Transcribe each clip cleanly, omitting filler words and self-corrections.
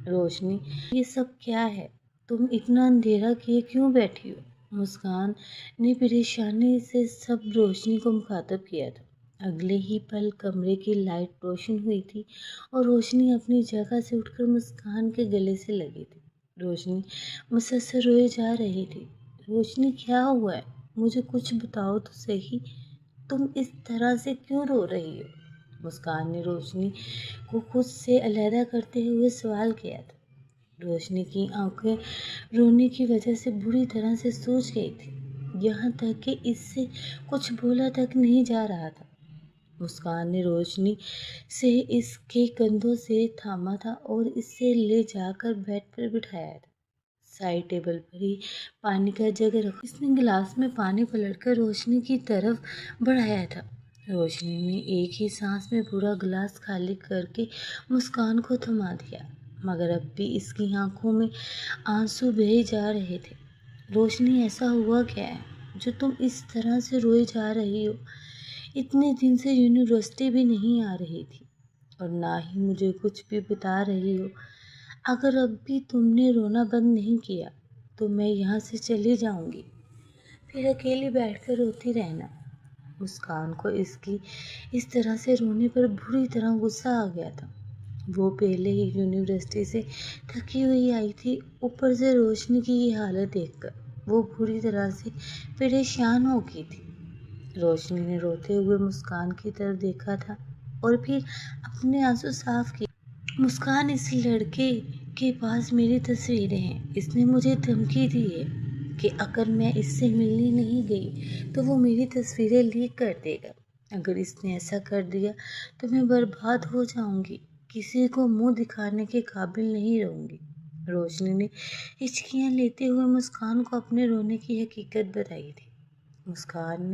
روشنی: یہ سب کیا ہے؟ تم اتنا اندھیرا کیے کیوں بیٹھی ہو؟ مسکان نے پریشانی سے سب روشنی کو مخاطب کیا تھا۔ اگلے ہی پل کمرے کی لائٹ روشن ہوئی تھی اور روشنی اپنی جگہ سے اٹھ کر مسکان کے گلے سے لگی تھی۔ روشنی مسلسل روئے جا رہی تھی۔ روشنی کیا ہوا ہے؟ مجھے کچھ بتاؤ تو صحیح، تم اس طرح سے کیوں رو رہی ہو؟ مسکان نے روشنی کو خود سے علیحدہ کرتے ہوئے سوال کیا تھا۔ روشنی کی آنکھیں رونے کی وجہ سے بری طرح سے سوج گئی تھی، یہاں تک کہ اس سے کچھ بولا تک نہیں جا رہا تھا۔ مسکان نے روشنی سے اس کے کندھوں سے تھاما تھا اور اسے لے جا کر بیڈ پر بٹھایا تھا۔ سائڈ ٹیبل پر ہی پانی کا جگ رکھا، اس نے گلاس میں پانی پلٹ کر روشنی کی طرف بڑھایا تھا۔ روشنی نے ایک ہی سانس میں پورا گلاس خالی کر کے مسکان کو تھما دیا، مگر اب بھی اس کی آنکھوں میں آنسو بہے جا رہے تھے۔ روشنی، ایسا ہوا کیا ہے جو تم اس طرح سے روئے جا رہی ہو؟ اتنے دن سے یونیورسٹی بھی نہیں آ رہی تھی اور نہ ہی مجھے کچھ بھی بتا رہی ہو۔ اگر اب بھی تم نے رونا بند نہیں کیا تو میں یہاں سے چلی جاؤں گی، پھر اکیلی بیٹھ کر روتی رہنا۔ مسکان کو اس کی اس طرح سے رونے پر بری طرح غصہ آ گیا تھا۔ وہ پہلے ہی یونیورسٹی سے تھکی ہوئی آئی تھی، اوپر سے روشنی کی یہ حالت دیکھ کر وہ بری طرح سے پریشان ہو گئی تھی۔ روشنی نے روتے ہوئے مسکان کی طرف دیکھا تھا اور پھر اپنے آنسو صاف کیے۔ مسکان، اس لڑکے کے پاس میری تصویریں ہیں۔ اس نے مجھے دھمکی دی ہے کہ اگر میں اس سے ملنے نہیں گئی تو وہ میری تصویریں لیک کر دے گا۔ اگر اس نے ایسا کر دیا تو میں برباد ہو جاؤں گی، کسی کو منہ دکھانے کے قابل نہیں رہوں گی۔ روشنی نے ہچکیاں لیتے ہوئے مسکان کو اپنے رونے کی حقیقت بتائی تھی۔ مسکان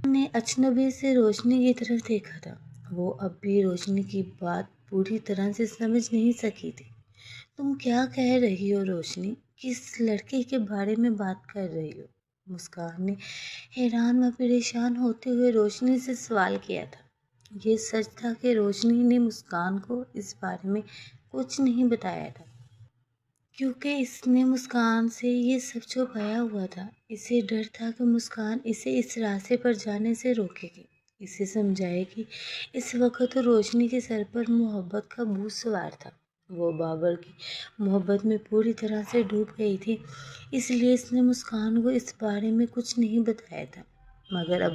نے اچنبھے سے روشنی کی طرف دیکھا تھا۔ وہ اب بھی روشنی کی بات پوری طرح سے سمجھ نہیں سکی تھی۔ تم کیا کہہ رہی ہو روشنی؟ کس لڑکے کے بارے میں بات کر رہی ہو؟ مسکان نے حیران و پریشان ہوتے ہوئے روشنی سے سوال کیا تھا۔ یہ سچ تھا کہ روشنی نے مسکان کو اس بارے میں کچھ نہیں بتایا تھا، کیونکہ اس نے مسکان سے یہ سب چھپایا ہوا تھا۔ اسے ڈر تھا کہ مسکان اسے اس راستے پر جانے سے روکے گی، اسے سمجھائے گی۔ اس وقت روشنی کے سر پر محبت کا بھوت سوار تھا۔ وہ بابر کی محبت میں پوری طرح سے ڈوب گئی تھی، اس لیے اس نے مسکان کو اس بارے میں کچھ نہیں بتایا تھا۔ مگر اب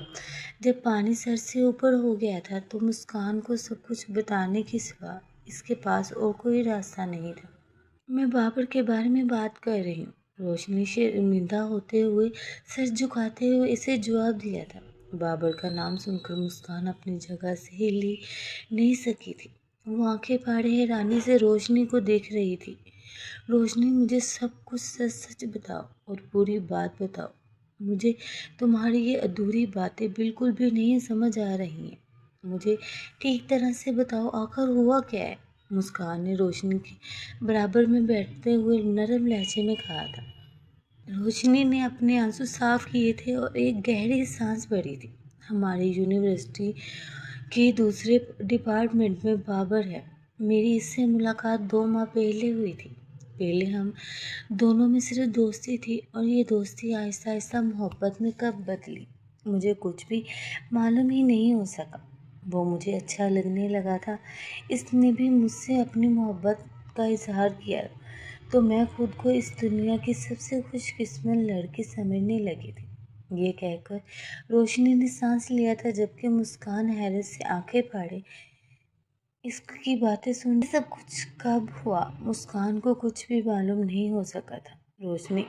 جب پانی سر سے اوپر ہو گیا تھا تو مسکان کو سب کچھ بتانے کے سوا اس کے پاس اور کوئی راستہ نہیں تھا۔ میں بابر کے بارے میں بات کر رہی ہوں، روشنی شرمندہ ہوتے ہوئے سر جھکاتے ہوئے اسے جواب دیا تھا۔ بابر کا نام سن کر مسکان اپنی جگہ سے ہل ہی نہیں سکی تھی۔ وہ آنکھیں پھاڑے حیرانی سے روشنی کو دیکھ رہی تھی۔ روشنی، مجھے سب کچھ سچ سچ بتاؤ اور پوری بات بتاؤ۔ مجھے تمہاری یہ ادھوری باتیں بالکل بھی نہیں سمجھ آ رہی ہیں۔ مجھے ٹھیک طرح سے بتاؤ، آخر ہوا کیا ہے؟ مسکان نے روشنی کے برابر میں بیٹھتے ہوئے نرم لہجے میں کہا تھا۔ روشنی نے اپنے آنسو صاف کیے تھے اور ایک گہری سانس بھری تھی۔ ہماری یونیورسٹی کے دوسرے ڈپارٹمنٹ میں بابر ہے۔ میری اس سے ملاقات 2 ماہ پہلے ہوئی تھی۔ پہلے ہم دونوں میں صرف دوستی تھی اور یہ دوستی آہستہ آہستہ محبت میں کب بدلی، مجھے کچھ بھی معلوم ہی نہیں ہو سکا۔ وہ مجھے اچھا لگنے لگا تھا، اس نے بھی مجھ سے اپنی محبت کا اظہار کیا تو میں خود کو اس دنیا کی سب سے خوش قسمت لڑکی سمجھنے لگی تھی۔ یہ کہہ کر روشنی نے سانس لیا تھا، جبکہ مسکان حیرت سے آنکھیں پھاڑے اس کی باتیں سن رہی۔ سب کچھ کب ہوا؟ مسکان کو کچھ بھی معلوم نہیں ہو سکا تھا۔ روشنی،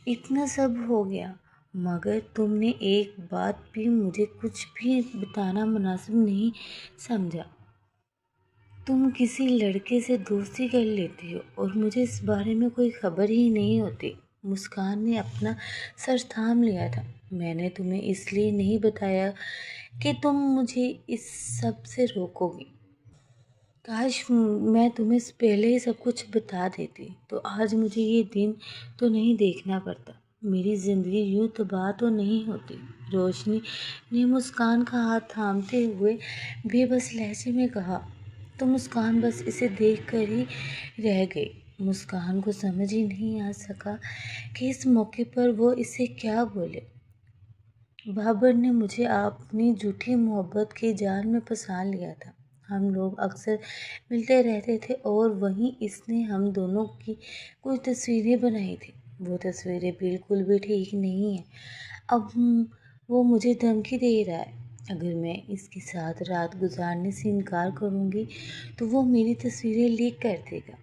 اتنا سب ہو گیا، مگر تم نے ایک بات بھی مجھے کچھ بھی بتانا مناسب نہیں سمجھا۔ تم کسی لڑکے سے دوستی کر لیتی ہو اور مجھے اس بارے میں کوئی خبر ہی نہیں ہوتی۔ مسکان نے اپنا سر تھام لیا تھا۔ میں نے تمہیں اس لیے نہیں بتایا کہ تم مجھے اس سب سے روکو گی۔ کاش میں تمہیں پہلے ہی سب کچھ بتا دیتی تو آج مجھے یہ دن تو نہیں دیکھنا پڑتا، میری زندگی یوں تباہ تو نہیں ہوتی۔ روشنی نے مسکان کا ہاتھ تھامتے ہوئے بے بس لہجے میں کہا۔ تو مسکان بس اسے دیکھ کر ہی رہ گئی۔ مسکان کو سمجھ ہی نہیں آ سکا کہ اس موقع پر وہ اسے کیا بولے۔ بابر نے مجھے اپنی جھوٹی محبت کے جال میں پھنسا لیا تھا۔ ہم لوگ اکثر ملتے رہتے تھے اور وہیں اس نے ہم دونوں کی کچھ تصویریں بنائی تھیں۔ وہ تصویریں بالکل بھی ٹھیک نہیں ہیں۔ اب وہ مجھے دھمکی دے رہا ہے۔ اگر میں اس کے ساتھ رات گزارنے سے انکار کروں گی تو وہ میری تصویریں لیک کر دے گا۔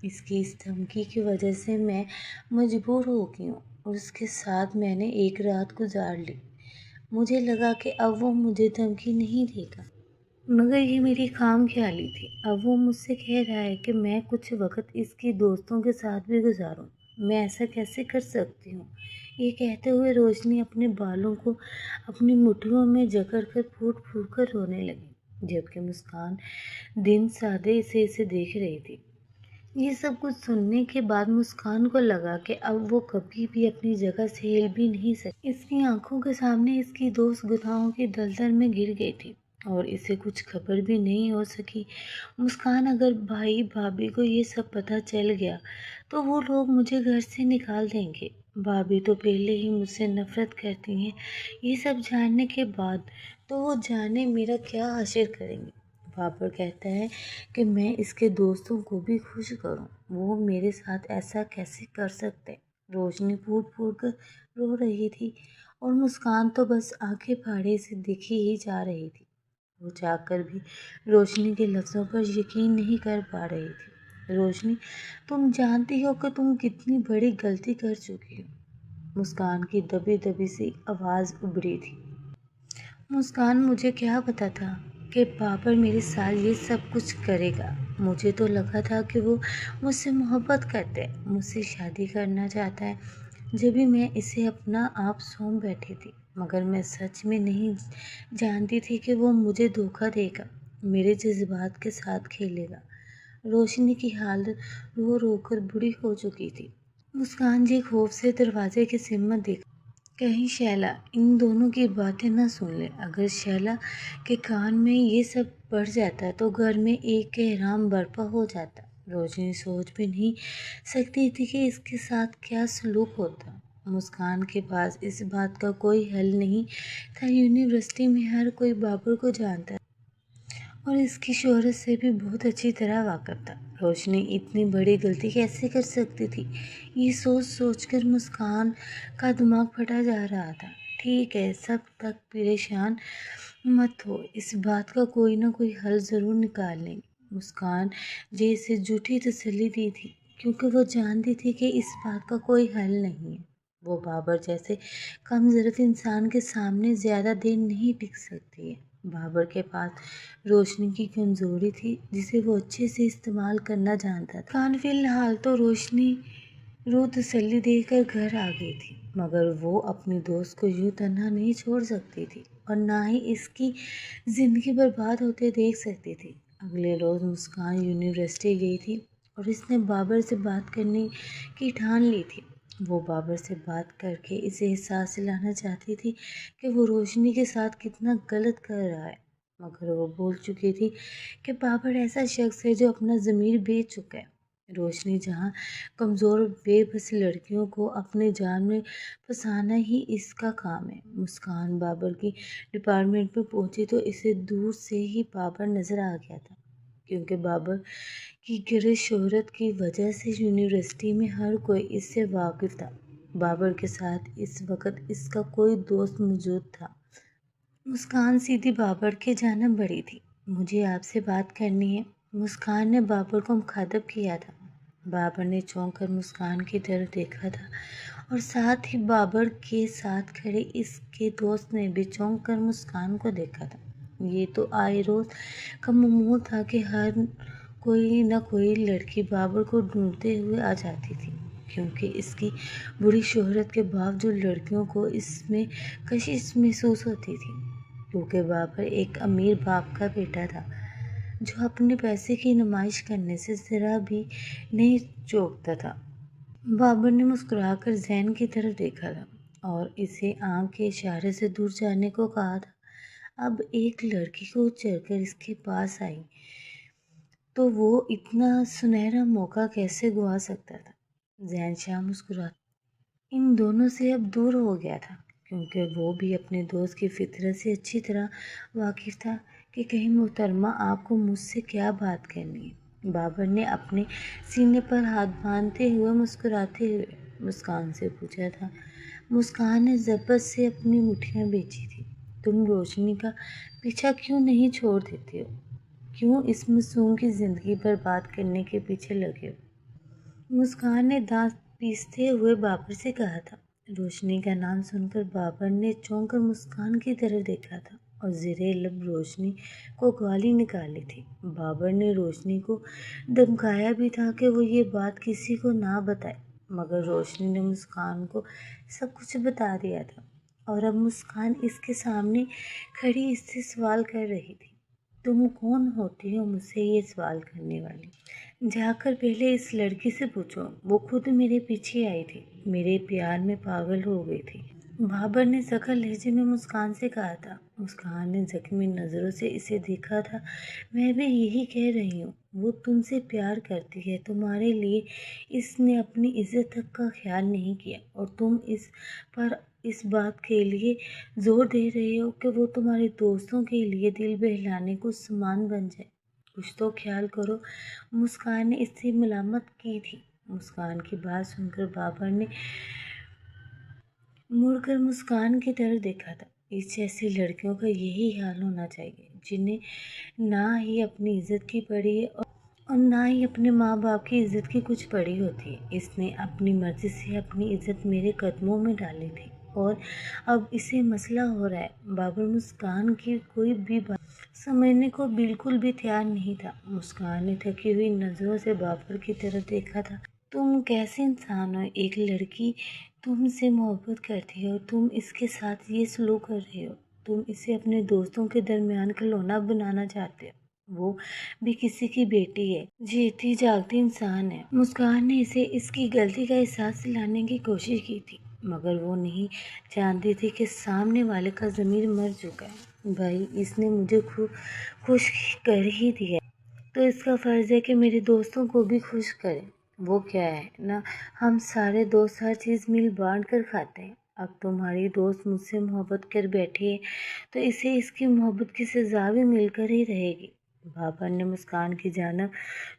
اس کی اس دھمکی کی وجہ سے میں مجبور ہو گئی ہوں اور اس کے ساتھ میں نے ایک رات گزار لی۔ مجھے لگا کہ اب وہ مجھے دھمکی نہیں دے گا، مگر یہ میری خام خیالی تھی۔ اب وہ مجھ سے کہہ رہا ہے کہ میں کچھ وقت اس کی دوستوں کے ساتھ بھی گزاروں۔ میں ایسا کیسے کر سکتی ہوں؟ یہ کہتے ہوئے روشنی اپنے بالوں کو اپنی مٹھیوں میں جکڑ کر پھوٹ پھوٹ کر رونے لگی، جبکہ مسکان دن سادے سے اسے دیکھ رہی تھی۔ یہ سب کچھ سننے کے بعد مسکان کو لگا کہ اب وہ کبھی بھی اپنی جگہ سے ہل بھی نہیں سکتی۔ اس کی آنکھوں کے سامنے اس کی دوست گناہوں کی دلدل میں گر گئی تھی اور اسے کچھ خبر بھی نہیں ہو سکی۔ مسکان، اگر بھائی بھابھی کو یہ سب پتہ چل گیا تو وہ لوگ مجھے گھر سے نکال دیں گے۔ بھابھی تو پہلے ہی مجھ سے نفرت کرتی ہیں، یہ سب جاننے کے بعد تو وہ جانے میرا کیا حشر کریں گے۔ بابر کہتا ہے کہ میں اس کے دوستوں کو بھی خوش کروں، وہ میرے ساتھ ایسا کیسے کر سکتے؟ روشنی پھوٹ پھوٹ کر رو رہی تھی اور مسکان تو بس آنکھیں پھاڑے سے دیکھی ہی جا رہی تھی۔ وہ چاہ کر بھی روشنی کے لفظوں پر یقین نہیں کر پا رہی تھی۔ روشنی، تم جانتی ہو کہ تم کتنی بڑی غلطی کر چکی ہو؟ مسکان کی دبی دبی سی آواز ابھری تھی۔ مسکان، مجھے کیا پتا تھا کہ بابر میرے ساتھ یہ سب کچھ کرے گا؟ مجھے تو لگا تھا کہ وہ مجھ سے محبت کرتا ہے، مجھ سے شادی کرنا چاہتا ہے، جبھی میں اسے اپنا آپ سونپ بیٹھی تھی، مگر میں سچ میں نہیں جانتی تھی کہ وہ مجھے دھوکہ دے گا، میرے جذبات کے ساتھ کھیلے گا۔ روشنی کی حالت رو رو کر بری ہو چکی تھی۔ مسکان جی خوف سے دروازے کی سمت دیکھا، کہیں شیلا ان دونوں کی باتیں نہ سن لے۔ اگر شیلا کے کان میں یہ سب پڑ جاتا تو گھر میں ایک کہرام برپا ہو جاتا۔ روشنی سوچ بھی نہیں سکتی تھی کہ اس کے ساتھ کیا سلوک ہوتا۔ مسکان کے پاس اس بات کا کوئی حل نہیں تھا۔ یونیورسٹی میں ہر کوئی بابر کو جانتا اور اس کی شہرت سے بھی بہت اچھی طرح واقف تھا۔ روشنی اتنی بڑی غلطی کیسے کر سکتی تھی؟ یہ سوچ سوچ کر مسکان کا دماغ پھٹا جا رہا تھا۔ ٹھیک ہے، سب تک پریشان مت ہو، اس بات کا کوئی نہ کوئی حل ضرور نکال لیں گے۔ مسکان جے اسے جھوٹی تسلی دی تھی کیونکہ وہ جانتی تھی کہ اس بات کا کوئی حل نہیں ہے۔ وہ بابر جیسے کم ضرورت انسان کے سامنے زیادہ دیر نہیں ٹک سکتی ہے۔ بابر کے پاس روشنی کی کمزوری تھی جسے وہ اچھے سے استعمال کرنا جانتا تھا۔ مسکان فی الحال تو روشنی رو تسلی دے کر گھر آ گئی تھی، مگر وہ اپنی دوست کو یوں تنہا نہیں چھوڑ سکتی تھی اور نہ ہی اس کی زندگی برباد ہوتے دیکھ سکتی تھی۔ اگلے روز مسکان یونیورسٹی گئی تھی اور اس نے بابر سے بات کرنے کی ٹھان لی تھی۔ وہ بابر سے بات کر کے اسے احساس دلانا چاہتی تھی کہ وہ روشنی کے ساتھ کتنا غلط کر رہا ہے، مگر وہ بھول چکی تھی کہ بابر ایسا شخص ہے جو اپنا ضمیر بیچ چکا ہے۔ روشنی جہاں کمزور بے بس لڑکیوں کو اپنے جال میں پھنسانا ہی اس کا کام ہے۔ مسکان بابر کی ڈپارٹمنٹ میں پہنچی تو اسے دور سے ہی بابر نظر آ گیا تھا، کیونکہ بابر کی گرج شہرت کی وجہ سے یونیورسٹی میں ہر کوئی اس سے واقف تھا۔ بابر کے ساتھ اس وقت اس کا کوئی دوست موجود تھا۔ مسکان سیدھی بابر کی جانب بڑھی تھی۔ مجھے آپ سے بات کرنی ہے، مسکان نے بابر کو مخاطب کیا تھا۔ بابر نے چونک کر مسکان کی طرف دیکھا تھا اور ساتھ ہی بابر کے ساتھ کھڑے اس کے دوست نے بھی چونک کر مسکان کو دیکھا تھا۔ یہ تو آئے روز کا معمول تھا کہ ہر کوئی نہ کوئی لڑکی بابر کو ڈھونڈتے ہوئے آ جاتی تھی، کیونکہ اس کی بری شہرت کے باوجود لڑکیوں کو اس میں کشش محسوس ہوتی تھی، کیونکہ بابر ایک امیر باپ کا بیٹا تھا جو اپنے پیسے کی نمائش کرنے سے ذرا بھی نہیں چوکتا تھا۔ بابر نے مسکرا کر زین کی طرف دیکھا تھا اور اسے آنکھ کے اشارے سے دور جانے کو کہا تھا۔ اب ایک لڑکی کو چڑھ کر اس کے پاس آئی تو وہ اتنا سنہرا موقع کیسے گوا سکتا تھا؟ زین شاہ مسکراتا ان دونوں سے اب دور ہو گیا تھا، کیونکہ وہ بھی اپنے دوست کی فطرت سے اچھی طرح واقف تھا کہ کہیں محترمہ آپ کو مجھ سے کیا بات کرنی ہے۔ بابر نے اپنے سینے پر ہاتھ باندھتے ہوئے مسکراتے ہوئے مسکان سے پوچھا تھا۔ مسکان نے ضبط سے اپنی مٹھیاں بیچی تھی۔ تم روشنی کا پیچھا کیوں نہیں چھوڑ دیتے ہو؟ کیوں اس معصوم کی زندگی برباد کرنے کے پیچھے لگے ہو؟ مسکان نے دانت پیستے ہوئے بابر سے کہا تھا۔ روشنی کا نام سن کر بابر نے چونک کر مسکان کی طرف دیکھا تھا اور زیر لب روشنی کو گالی نکالی تھی۔ بابر نے روشنی کو دھمکایا بھی تھا کہ وہ یہ بات کسی کو نہ بتائے، مگر روشنی نے مسکان کو سب کچھ بتا دیا تھا، اور اب مسکان اس کے سامنے کھڑی اس سے سوال کر رہی تھی۔ تم کون ہوتی ہو مجھ سے یہ سوال کرنے والی؟ جا کر پہلے اس لڑکی سے پوچھو، وہ خود میرے پیچھے آئی تھی، میرے پیار میں پاگل ہو گئی تھی، بابر نے سخت لہجے میں مسکان سے کہا تھا۔ مسکان نے زخمی نظروں سے اسے دیکھا تھا۔ میں بھی یہی کہہ رہی ہوں، وہ تم سے پیار کرتی ہے، تمہارے لیے اس نے اپنی عزت تک کا خیال نہیں کیا، اور تم اس پر اس بات کے لیے زور دے رہے ہو کہ وہ تمہارے دوستوں کے لیے دل بہلانے کو سامان بن جائے۔ کچھ تو خیال کرو۔ مسکان نے اس سے ملامت کی تھی۔ مسکان کی بات سن کر بابر نے مڑ کر مسکان کی طرف دیکھا تھا۔ اس جیسی لڑکیوں کا یہی حال ہونا چاہیے، جنہیں نہ ہی اپنی عزت کی پڑی ہے اور نہ ہی اپنے ماں باپ کی عزت کی کچھ پڑی ہوتی ہے۔ اس نے اپنی مرضی سے اپنی عزت میرے قدموں میں ڈالی تھی اور اب اسے مسئلہ ہو رہا ہے۔ بابر مسکان کی کوئی بھی بات سمجھنے کو بالکل بھی تیار نہیں تھا۔ مسکان نے تھکی ہوئی نظروں سے بابر کی طرف دیکھا تھا۔ تم کیسے انسان ہو؟ ایک لڑکی تم سے محبت کرتی ہے اور تم اس کے ساتھ یہ سلوک کر رہے ہو۔ تم اسے اپنے دوستوں کے درمیان کھلونا بنانا چاہتے ہو۔ وہ بھی کسی کی بیٹی ہے، جیتی جاگتی انسان ہے۔ مسکان نے اسے اس کی غلطی کا احساس دلانے کی کوشش کی تھی، مگر وہ نہیں جانتی تھی کہ سامنے والے کا ضمیر مر چکا ہے۔ بھائی، اس نے مجھے خوش کر ہی دیا ہے، تو اس کا فرض ہے کہ میرے دوستوں کو بھی خوش کرے۔ وہ کیا ہے نا، ہم سارے دوست ہر چیز مل بانٹ کر کھاتے ہیں۔ اب تمہاری دوست مجھ سے محبت کر بیٹھی ہے تو اسے اس کی محبت کی سزا بھی مل کر ہی رہے گی۔ بابر نے مسکان کی جانب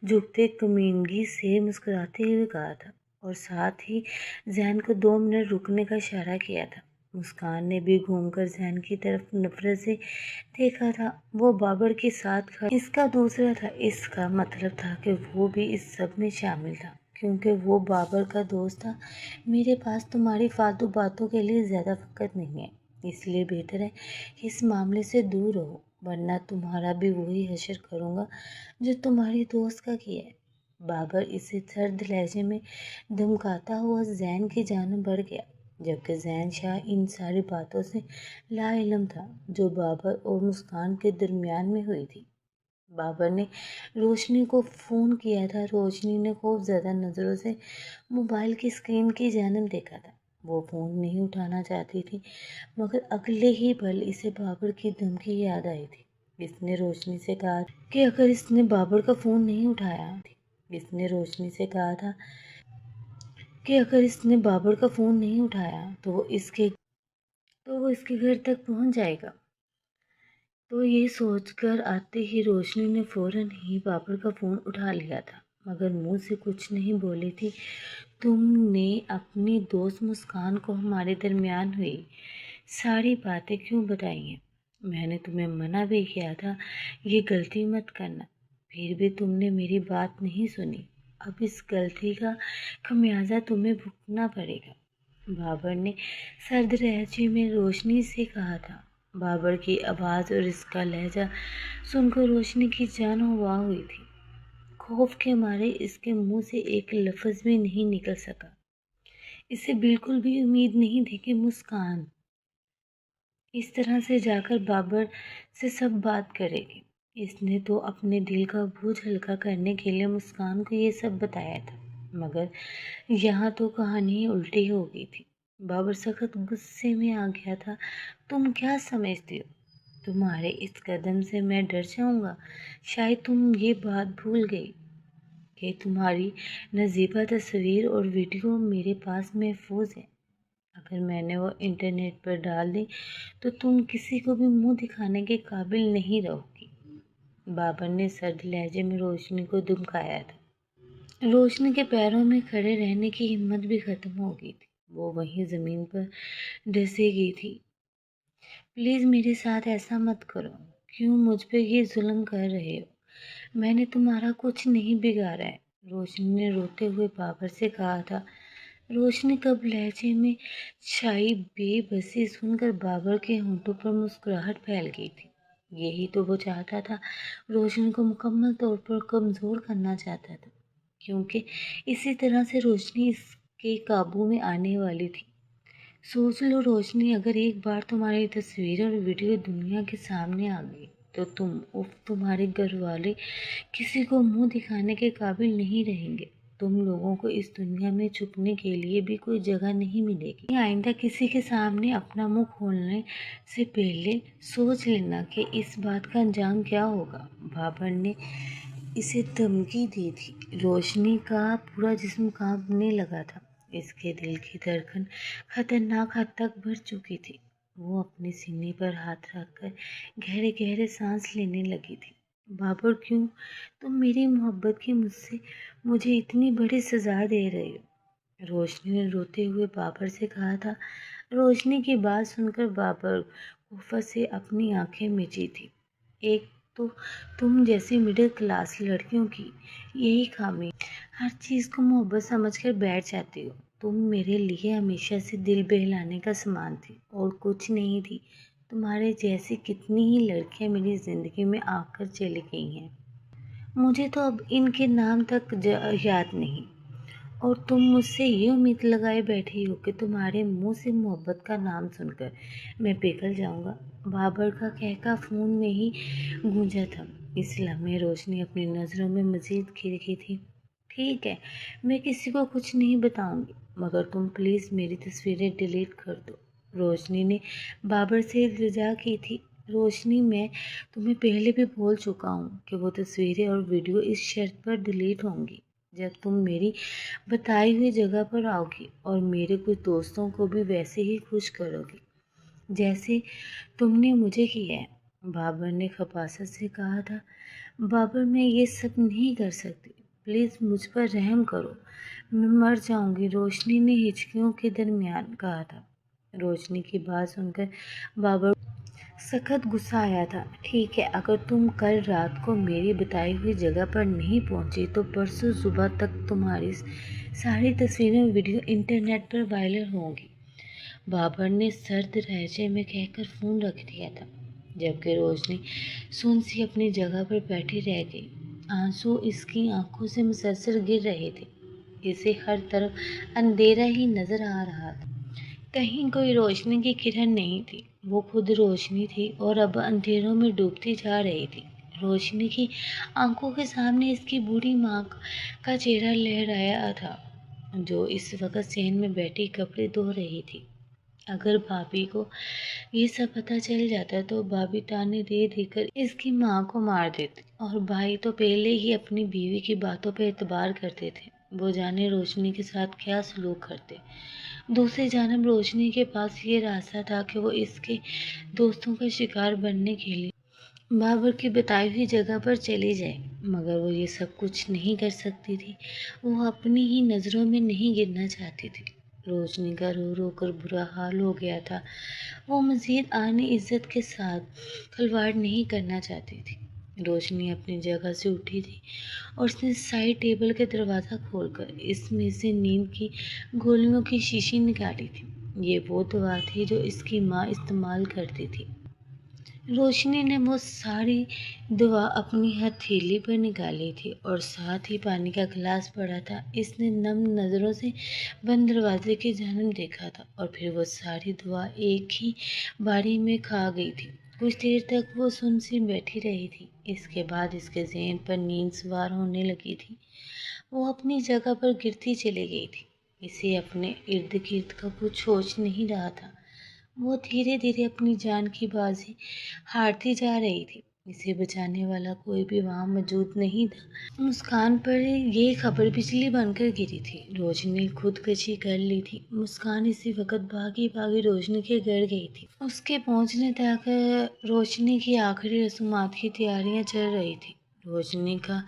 جھکتے کمینگی سے مسکراتے ہوئے کہا تھا، اور ساتھ ہی زین کو 2 منٹ رکنے کا اشارہ کیا تھا۔ مسکان نے بھی گھوم کر زین کی طرف نفرت سے دیکھا تھا۔ وہ بابر کے ساتھ کھڑا اس کا دوسرا تھا۔ اس کا مطلب تھا کہ وہ بھی اس سب میں شامل تھا، کیونکہ وہ بابر کا دوست تھا۔ میرے پاس تمہاری فالتو باتوں کے لیے زیادہ وقت نہیں ہے، اس لیے بہتر ہے کہ اس معاملے سے دور رہو، ورنہ تمہارا بھی وہی حشر کروں گا جو تمہاری دوست کا کیا ہے۔ بابر اسے سرد لہجے میں دھمکاتا ہوا زین کی جانب بڑھ گیا، جبکہ زین شاہ ان ساری باتوں سے لا علم تھا جو بابر اور مسکان کے درمیان میں ہوئی تھی۔ بابر نے روشنی کو فون کیا تھا۔ روشنی نے خوف زدہ نظروں سے موبائل کی اسکرین کی جانب دیکھا تھا۔ وہ فون نہیں اٹھانا چاہتی تھی، مگر اگلے ہی پل اسے بابر کی دھمکی یاد آئی تھی۔ اس نے روشنی سے کہا کہ اگر اس نے بابر کا فون نہیں اٹھایا اس نے روشنی سے کہا تھا کہ اگر اس نے بابر کا فون نہیں اٹھایا تو وہ اس کے گھر تک پہنچ جائے گا۔ تو یہ سوچ کر آتے ہی روشنی نے فوراً ہی بابر کا فون اٹھا لیا تھا، مگر منہ سے کچھ نہیں بولی تھی۔ تم نے اپنی دوست مسکان کو ہمارے درمیان ہوئی ساری باتیں کیوں بتائی ہیں؟ میں نے تمہیں منع بھی کیا تھا یہ غلطی مت کرنا، پھر بھی تم نے میری بات نہیں سنی۔ اب اس غلطی کا خمیازہ تمہیں بھگتنا پڑے گا، بابر نے سرد لہجے میں روشنی سے کہا تھا۔ بابر کی آواز اور اس کا لہجہ سن کر روشنی کی جان ہوا ہوئی تھی۔ خوف کے مارے اس کے منہ سے ایک لفظ بھی نہیں نکل سکا۔ اسے بالکل بھی امید نہیں تھی کہ مسکان اس طرح سے جا کر بابر سے سب بات کرے گی۔ اس نے تو اپنے دل کا بوجھ ہلکا کرنے کے لیے مسکان کو یہ سب بتایا تھا، مگر یہاں تو کہانی الٹی ہو گئی تھی۔ بابر سخت غصے میں آ گیا تھا۔ تم کیا سمجھتی ہو تمہارے اس قدم سے میں ڈر جاؤں گا؟ شاید تم یہ بات بھول گئی کہ تمہاری نزیبہ تصویر اور ویڈیو میرے پاس محفوظ ہے۔ اگر میں نے وہ انٹرنیٹ پر ڈال دی تو تم کسی کو بھی منہ دکھانے کے قابل نہیں رہو گی۔ بابر نے سرد لہجے میں روشنی کو دمکایا تھا۔ روشنی کے پیروں میں کھڑے رہنے کی ہمت بھی ختم ہو گئی تھی۔ وہ وہیں زمین پر ڈسی گئی تھی۔ پلیز میرے ساتھ ایسا مت کرو۔ کیوں مجھ پہ یہ ظلم کر رہے ہو؟ میں نے تمہارا کچھ نہیں بگاڑا ہے، روشنی نے روتے ہوئے بابر سے کہا تھا۔ روشنی کب لہجے میں چھائی بے بسی سن کر بابر کے ہونٹوں پر مسکراہٹ پھیل گئی تھی۔ یہی تو وہ چاہتا تھا، روشنی کو مکمل طور پر کمزور کرنا چاہتا تھا، کیونکہ اسی طرح سے روشنی اس کے قابو میں آنے والی تھی۔ سوچ لو روشنی، اگر ایک بار تمہاری تصویر اور ویڈیو دنیا کے سامنے آ گئی تو تمہارے گھر والے کسی کو منہ دکھانے کے قابل نہیں رہیں گے۔ تم لوگوں کو اس دنیا میں چھپنے کے لیے بھی کوئی جگہ نہیں ملے گی۔ آئندہ کسی کے سامنے اپنا منہ کھولنے سے پہلے سوچ لینا کہ اس بات کا انجام کیا ہوگا۔ بابر نے اسے دھمکی دی تھی۔ روشنی کا پورا جسم کانپنے لگا تھا۔ اس کے دل کی دھڑکن خطرناک حد تک بڑھ چکی تھی۔ وہ اپنے سینے پر ہاتھ رکھ کر گہرے گہرے سانس لینے لگی تھی۔ بابر، کیوں تم میری محبت کی مجھے اتنی بڑی سزا دے رہے ہو؟ روشنی نے روتے ہوئے بابر سے کہا تھا۔ روشنی کی بات سن کر بابر خفت سے اپنی آنکھیں مچی تھی۔ ایک تو تم جیسی مڈل کلاس لڑکیوں کی یہی خامی، ہر چیز کو محبت سمجھ کر بیٹھ جاتی ہو۔ تم میرے لیے ہمیشہ سے دل بہلانے کا سامان تھی اور کچھ نہیں تھی۔ تمہارے جیسی کتنی ہی لڑکیاں میری زندگی میں آ کر چلی گئی ہیں، مجھے تو اب ان کے نام تک یاد نہیں، اور تم مجھ سے یہ امید لگائے بیٹھی ہو کہ تمہارے منہ سے محبت کا نام سن کر میں پگھل جاؤں گا۔ بابر کا کہکا فون میں ہی گونجا تھا۔ اس لمحے روشنی اپنی نظروں میں مزید گر گئی تھی۔ ٹھیک ہے، میں کسی کو کچھ نہیں بتاؤں گی، مگر تم پلیز میری تصویریں ڈیلیٹ کر دو۔ روشنی نے بابر سے التجا کی تھی۔ روشنی، میں تمہیں پہلے بھی بول چکا ہوں کہ وہ تصویریں اور ویڈیو اس شرط پر ڈیلیٹ ہوں گی جب تم میری بتائی ہوئی جگہ پر آؤ گی اور میرے کچھ دوستوں کو بھی ویسے ہی خوش کرو گی جیسے تم نے مجھے کیا ہے۔ بابر نے خباثت سے کہا تھا۔ بابر، میں یہ سب نہیں کر سکتی، پلیز مجھ پر رحم کرو، میں مر جاؤں گی، روشنی نے ہچکیوں کے درمیان کہا تھا۔ روشنی کی بات سن کر بابر سخت غصہ آیا تھا۔ ٹھیک ہے، اگر تم کل رات کو میری بتائی ہوئی جگہ پر نہیں پہنچی تو پرسوں صبح تک تمہاری ساری تصویریں اور ویڈیو انٹرنیٹ پر وائرل ہوں گی، بابر نے سرد لہجے میں کہہ کر فون رکھ دیا تھا، جبکہ روشنی سن سی اپنی جگہ پر بیٹھی رہ گئی۔ آنسو اس کی آنکھوں سے مسلسل گر رہے تھے۔ اسے ہر طرف اندھیرا ہی نظر آ رہا تھا، کہیں کوئی روشنی کی کرن نہیں تھی۔ وہ خود روشنی تھی اور اب اندھیروں میں ڈوبتی جا رہی تھی۔ روشنی کی آنکھوں کے سامنے اس کی بوڑھی ماں کا چہرہ لہرایا تھا، جو اس وقت صحن میں بیٹھی کپڑے دھو رہی تھی۔ اگر بھابھی کو یہ سب پتہ چل جاتا تو بھابھی تانے دے دے کر اس کی ماں کو مار دیتی، اور بھائی تو پہلے ہی اپنی بیوی کی باتوں پہ اعتبار کرتے تھے، وہ جانے روشنی کے ساتھ کیا سلوک کرتے۔ دوسری جانب روشنی کے پاس یہ راستہ تھا کہ وہ اس کے دوستوں کا شکار بننے کے لیے بابر کی بتائی ہوئی جگہ پر چلی جائے، مگر وہ یہ سب کچھ نہیں کر سکتی تھی۔ وہ اپنی ہی نظروں میں نہیں گرنا چاہتی تھی۔ روشنی کا رو رو کر برا حال ہو گیا تھا۔ وہ مزید آنے عزت کے ساتھ کھلواڑ نہیں کرنا چاہتی تھی۔ روشنی اپنی جگہ سے اٹھی تھی اور اس نے سائڈ ٹیبل کا دروازہ کھول کر اس میں سے نیند کی گولیوں کی شیشی نکالی تھی۔ یہ وہ دوا تھی جو اس کی ماں استعمال کرتی تھی۔ روشنی نے وہ ساری دوا اپنی ہتھیلی پر نکالی تھی اور ساتھ ہی پانی کا گلاس پڑا تھا۔ اس نے نم نظروں سے بند دروازے کی جانب دیکھا تھا اور پھر وہ ساری دوا ایک ہی باری میں کھا گئی تھی۔ کچھ دیر تک وہ سن سی بیٹھی رہی تھی۔ اس کے بعد اس کے ذہن پر نیند سوار ہونے لگی تھی۔ وہ اپنی جگہ پر گرتی چلی گئی تھی۔ اسے اپنے ارد گرد کا کچھ ہوش نہیں رہا تھا۔ وہ دھیرے دھیرے اپنی جان کی بازی ہارتی جا رہی تھی۔ اسے بچانے والا کوئی بھی وہاں موجود نہیں تھا۔ مسکان پر یہ خبر بجلی بن کر گری تھی۔ روشنی نے خودکشی کر لی تھی۔ مسکان اسی وقت بھاگی بھاگی روشنی کے گھر گئی تھی۔ اس کے پہنچنے تک روشنی کی آخری رسومات کی تیاریاں چل رہی تھی۔ روشنی کا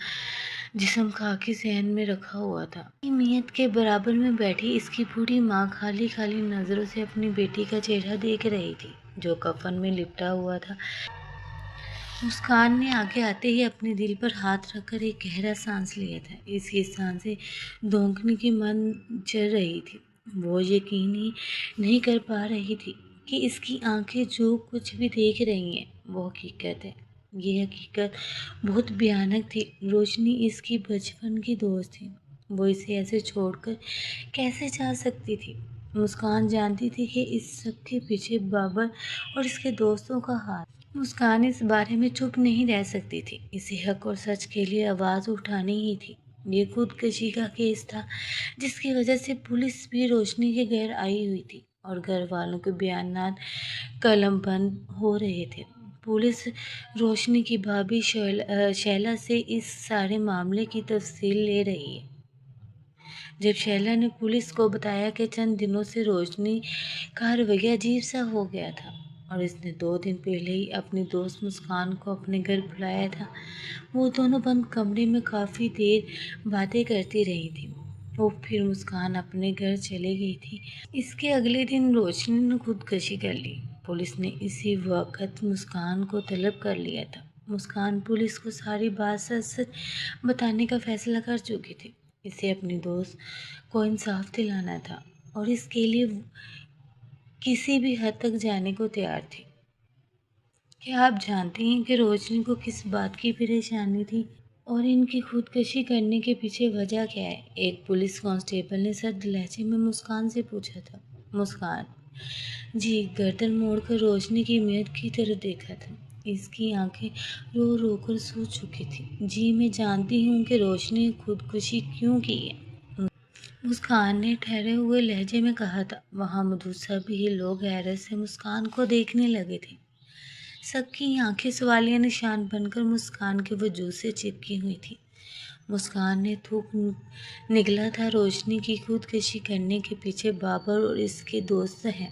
جسم خاکی صحن میں رکھا ہوا تھا۔ میت کے برابر میں بیٹھی اس کی بوڑھی ماں خالی خالی نظروں سے اپنی بیٹی کا چہرہ دیکھ رہی تھی جو کفن میں لپٹا ہوا تھا۔ مسکان نے آگے آتے ہی اپنے دل پر ہاتھ رکھ کر ایک گہرا سانس لیا تھا۔ اس کی سانسیں دھونکنے کی من چل رہی تھی۔ وہ یقین ہی نہیں کر پا رہی تھی کہ اس کی آنکھیں جو کچھ بھی دیکھ رہی ہیں وہ حقیقت ہے۔ یہ حقیقت بہت بھیانک تھی۔ روشنی اس کی بچپن کی دوست تھی۔ وہ اسے ایسے چھوڑ کر کیسے جا سکتی تھی؟ مسکان جانتی تھی کہ اس سب کے پیچھے بابر اور اس کے دوستوں کا ہاتھ۔ مسکان اس بارے میں چپ نہیں رہ سکتی تھی۔ اسے حق اور سچ کے لیے آواز اٹھانی ہی تھی۔ یہ خودکشی کا کیس تھا جس کی وجہ سے پولیس بھی روشنی کے گھر آئی ہوئی تھی اور گھر والوں کے بیانات قلم بند ہو رہے تھے۔ پولیس روشنی کی بھابھی شیلا سے اس سارے معاملے کی تفصیل لے رہی ہے۔ جب شیلا نے پولیس کو بتایا کہ چند دنوں سے روشنی کا رویہ عجیب سا ہو گیا تھا اور اس نے 2 دن پہلے ہی اپنی دوست مسکان کو اپنے گھر بلایا تھا، وہ دونوں بند کمرے میں کافی دیر باتیں کرتی رہی تھیں اور پھر مسکان اپنے گھر چلی گئی تھی۔ اس کے اگلے دن روشنی نے خودکشی کر لی۔ پولیس نے اسی وقت مسکان کو طلب کر لیا تھا۔ مسکان پولیس کو ساری بات سچ سچ بتانے کا فیصلہ کر چکی تھی۔ اسے اپنی دوست کو انصاف دلانا تھا اور اس کے لیے کسی بھی حد تک جانے کو تیار تھی۔ کیا آپ جانتی ہیں کہ روشنی کو کس بات کی پریشانی تھی اور ان کی خودکشی کرنے کے پیچھے وجہ کیا ہے؟ ایک پولیس کانسٹیبل نے سرد لہجے میں مسکان سے پوچھا تھا۔ مسکان جی گردن موڑ کر روشنی کی میت کی طرف دیکھا تھا۔ اس کی آنکھیں رو رو کر سوج چکی تھی۔ جی میں جانتی ہوں کہ روشنی نے خودکشی کیوں کی ہے، مسکان نے ٹھہرے ہوئے لہجے میں کہا تھا۔ وہاں موجود سبھی لوگ حیرت سے مسکان کو دیکھنے لگے تھے۔ سب کی آنکھیں سوالیہ نشان بن کر مسکان کے وجود سے چپکی ہوئی تھی۔ مسکان نے تھوک نگلا تھا۔ روشنی کی خودکشی کرنے کے پیچھے بابر اور اس کے دوست ہیں۔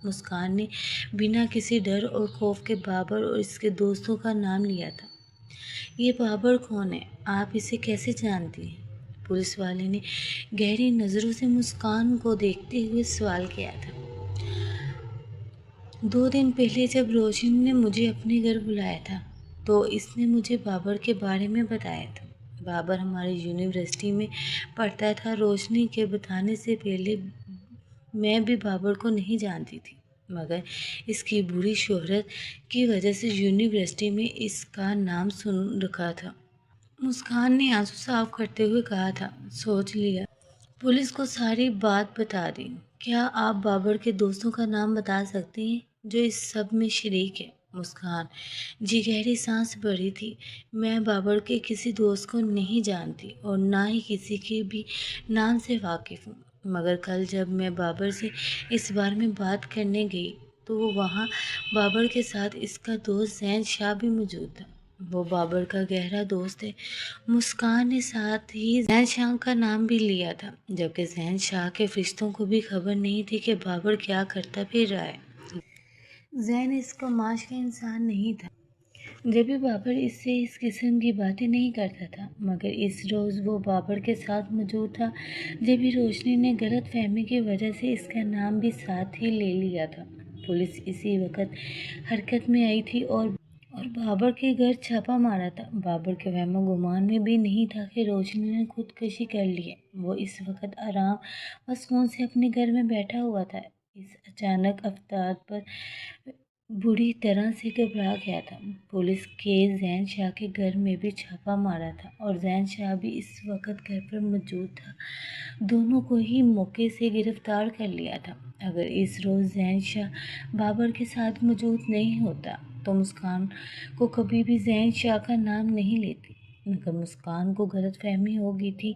مسکان نے بنا کسی ڈر اور خوف کے بابر اور اس کے دوستوں کا نام لیا تھا۔ یہ بابر کون ہے؟ آپ اسے کیسے جانتی ہیں؟ پولیس والے نے گہری نظروں سے مسکان کو دیکھتے ہوئے سوال کیا تھا۔ 2 دن پہلے جب روشنی نے مجھے اپنے گھر بلایا تھا تو اس نے مجھے بابر کے بارے میں بتایا تھا۔ بابر ہماری یونیورسٹی میں پڑھتا تھا۔ روشنی کے بتانے سے پہلے میں بھی بابر کو نہیں جانتی تھی مگر اس کی بری شہرت کی وجہ سے یونیورسٹی میں اس کا نام سن رکھا تھا۔ مسکان نے آنسو صاف کرتے ہوئے کہا تھا۔ سوچ لیا، پولیس کو ساری بات بتا دی۔ کیا آپ بابر کے دوستوں کا نام بتا سکتے ہیں جو اس سب میں شریک ہے؟ مسکان جی گہری سانس بھری تھی۔ میں بابر کے کسی دوست کو نہیں جانتی اور نہ ہی کسی کے بھی نام سے واقف ہوں مگر کل جب میں بابر سے اس بارے میں بات کرنے گئی تو وہاں بابر کے ساتھ اس کا دوست زین شاہ بھی موجود تھا۔ وہ بابر کا گہرا دوست ہے۔ مسکان نے ساتھ ہی زین شاہ کا نام بھی لیا تھا جبکہ زین شاہ کے فرشتوں کو بھی خبر نہیں تھی کہ بابر کیا کرتا پھر رہا ہے۔ زین اس کماش کا انسان نہیں تھا۔ جب بھی بابر اس سے اس قسم کی باتیں نہیں کرتا تھا مگر اس روز وہ بابر کے ساتھ موجود تھا جب ہی روشنی نے غلط فہمی کی وجہ سے اس کا نام بھی ساتھ ہی لے لیا تھا۔ پولیس اسی وقت حرکت میں آئی تھی اور بابر کے گھر چھاپا مارا تھا۔ بابر کے وہم و گمان میں بھی نہیں تھا کہ روشنی نے خودکشی کر لی ہے۔ وہ اس وقت آرام و سکون سے اپنے گھر میں بیٹھا ہوا تھا۔ اس اچانک افات پر بری طرح سے گھبرا گیا تھا۔ پولیس کے زین شاہ کے گھر میں بھی چھاپا مارا تھا اور زین شاہ بھی اس وقت گھر پر موجود تھا۔ دونوں کو ہی موقع سے گرفتار کر لیا تھا۔ اگر اس روز زین شاہ بابر کے ساتھ موجود نہیں ہوتا تو مسکان کو کبھی بھی زین شاہ کا نام نہیں لیتی مگر مسکان کو غلط فہمی ہو گئی تھی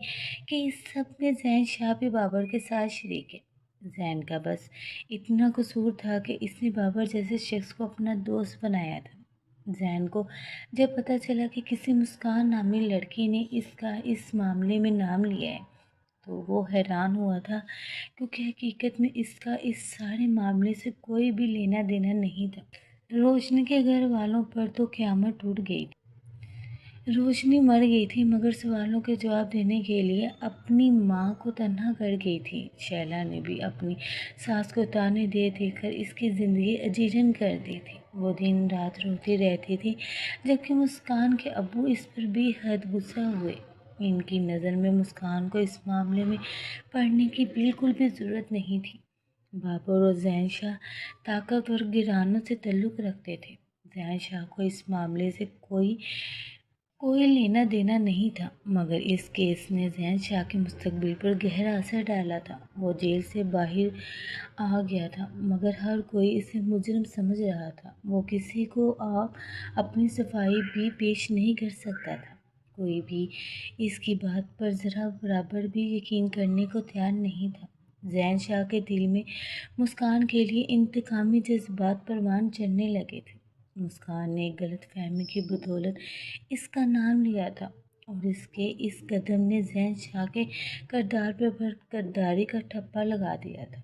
کہ اس سب میں زین شاہ بھی بابر کے ساتھ شریک ہے۔ زین کا بس اتنا قصور تھا کہ اس نے بابر جیسے شخص کو اپنا دوست بنایا تھا۔ زین کو جب پتہ چلا کہ کسی مسکان نامی لڑکی نے اس کا اس معاملے میں نام لیا ہے تو وہ حیران ہوا تھا، کیونکہ حقیقت میں اس کا اس سارے معاملے سے کوئی بھی لینا دینا نہیں تھا۔ روشنی کے گھر والوں پر تو قیامت ٹوٹ گئی تھی۔ روشنی مر گئی تھی، مگر سوالوں کے جواب دینے کے لیے اپنی ماں کو تنہا کر گئی تھی۔ شیلا نے بھی اپنی ساس کو تانے دے دے کر اس کی زندگی اجیرن کر دی تھی۔ وہ دن رات روتی رہتی تھی، جبکہ مسکان کے ابو اس پر بے حد غصہ ہوئے۔ ان کی نظر میں مسکان کو اس معاملے میں پڑھنے کی بالکل بھی ضرورت نہیں تھی۔ بابر اور زین شاہ طاقتور گھرانوں سے تعلق رکھتے تھے۔ زین شاہ کو اس معاملے سے کوئی لینا دینا نہیں تھا، مگر اس کیس نے زین شاہ کے مستقبل پر گہرا اثر ڈالا تھا۔ وہ جیل سے باہر آ گیا تھا، مگر ہر کوئی اسے مجرم سمجھ رہا تھا۔ وہ کسی کو اپنی صفائی بھی پیش نہیں کر سکتا تھا۔ کوئی بھی اس کی بات پر ذرا برابر بھی یقین کرنے کو تیار نہیں تھا۔ زین شاہ کے دل میں مسکان کے لیے انتقامی جذبات پروان چڑھنے لگے تھے۔ مسکان نے ایک غلط فہمی کی بدولت اس کا نام لیا تھا، اور اس کے اس قدم نے زین شاہ کے کردار پر غداری کا ٹھپا لگا دیا تھا۔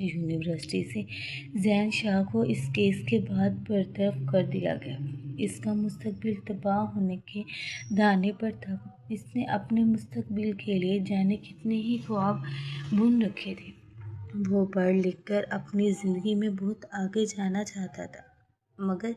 یونیورسٹی سے زین شاہ کو اس کیس کے بعد برطرف کر دیا گیا۔ اس کا مستقبل تباہ ہونے کے دانے پر تھا۔ اس نے اپنے مستقبل کے لیے جانے کتنے ہی خواب بن رکھے تھے۔ وہ پڑھ لکھ کر اپنی زندگی میں بہت آگے جانا چاہتا تھا، مگر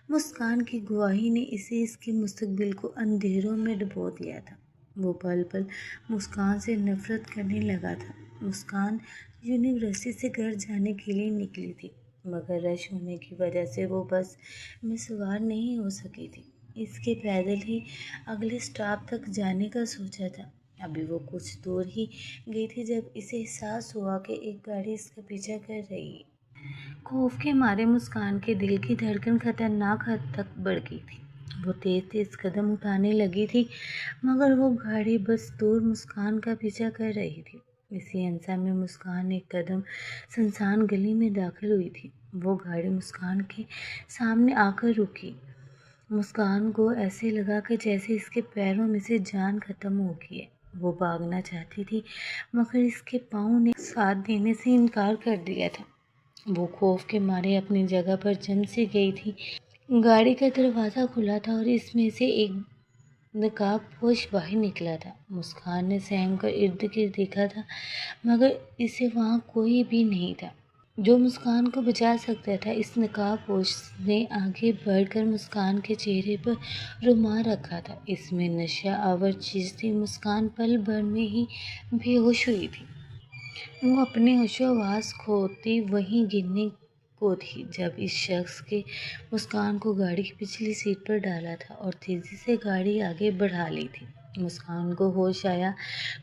مسکان کی گواہی نے اسے اس کے مستقبل کو اندھیروں میں ڈبو دیا تھا۔ وہ پل پل مسکان سے نفرت کرنے لگا تھا۔ مسکان یونیورسٹی سے گھر جانے کے لیے نکلی تھی، مگر رش ہونے کی وجہ سے وہ بس میں سوار نہیں ہو سکی تھی۔ اس کے پیدل ہی اگلے سٹاپ تک جانے کا سوچا تھا۔ ابھی وہ کچھ دور ہی گئی تھی جب اسے احساس ہوا کہ ایک گاڑی اس کا پیچھا کر رہی ہے۔ خوف کے مارے مسکان کے دل کی دھڑکن خطرناک حد تک بڑھ گئی تھی۔ وہ تیز تیز قدم اٹھانے لگی تھی، مگر وہ گاڑی بس دور مسکان کا پیچھا کر رہی تھی۔ اسی ہنسا میں مسکان ایک قدم سنسان گلی میں داخل ہوئی تھی۔ وہ گاڑی مسکان کے سامنے آ کر رکی۔ مسکان کو ایسے لگا کہ جیسے اس کے پیروں میں سے جان ختم ہو گئی ہے۔ وہ بھاگنا چاہتی تھی، مگر اس کے پاؤں نے ساتھ دینے سے انکار کر دیا تھا۔ وہ خوف کے مارے اپنی جگہ پر جم سی گئی تھی۔ گاڑی کا دروازہ کھلا تھا اور اس میں سے ایک نقاب پوش باہر نکلا تھا۔ مسکان نے سہم کر ارد گرد دیکھا تھا، مگر اسے وہاں کوئی بھی نہیں تھا جو مسکان کو بچا سکتا تھا۔ اس نقاب پوش نے آگے بڑھ کر مسکان کے چہرے پر رومال رکھا تھا۔ اس میں نشہ آور چیز تھی۔ مسکان پل بھر میں ہی بے ہوش ہوئی تھی۔ وہ اپنے ہوش و حواس کھوتی وہیں گرنے کو تھی جب اس شخص کے مسکان کو گاڑی کی پچھلی سیٹ پر ڈالا تھا اور تیزی سے گاڑی آگے بڑھا لی تھی۔ مسکان کو ہوش آیا